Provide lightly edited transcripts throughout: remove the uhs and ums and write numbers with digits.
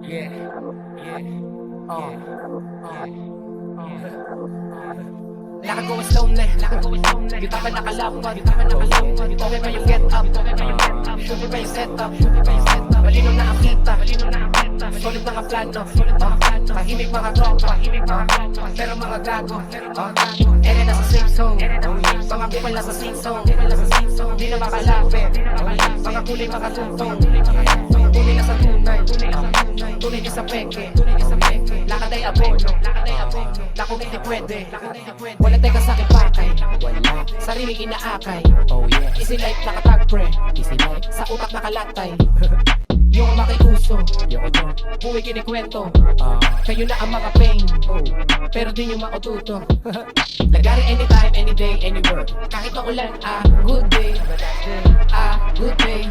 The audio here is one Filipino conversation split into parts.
Yeah, yeah, lakad ko is lonely, di pa nakalapad, okay ba yung get up, okay ba yung set up, malinaw na ang kita, solid mga plano, tahimik mga tropa, pero mga gago, ere nasa safe zone, mga kupal nasa safe zone, di na makalapit, mga kulay mga tuntong, tunay na sa tunay, tunay na sa peke, lakad ay abono, na kung hindi pwede, wala teka sa akin pakay, sariling inaakay, easy life nakatag pre, sa utak nakalatay, yung makiuso, buhay kinikwento, kayo na ang mga pain, pero di nyo maututo. Lagari anytime, any day, anywhere, kahit maulan, good day, good day, good day,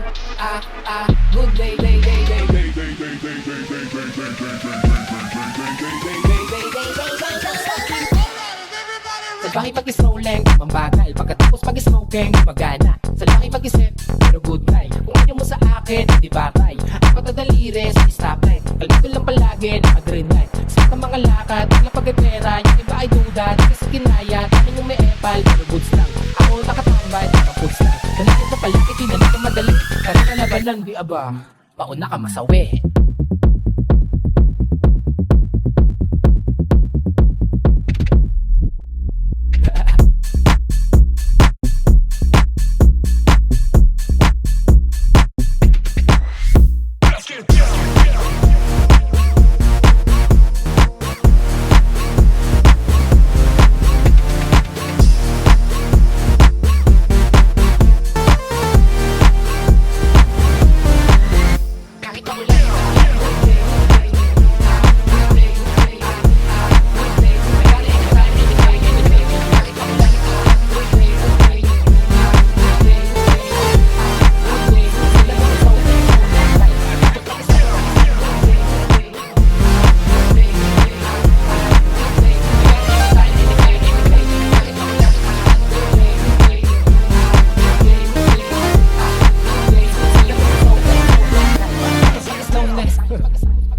sa bahay pag-strolling, mambagal. Pagkatapos pag-smoking, magana. Sa laki pag-isip, pero good guy. Kung ayaw mo sa akin, di bakay. Apat na daliri, stopline. Kalmado lang palagi, naka-green-light. Sa mga lakad, na pag-epera. Yung iba ay duda, dito sa kinaya. Tanong yung may epal, pero goods lang. Ako nakatambay, naka-foods lang. Kalakit na palaki, tinalit ka madali. Kaya kalabanan, di aba, pauna ka masawi.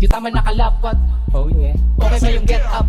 Yung tama nakalapad, okay ba yung get up?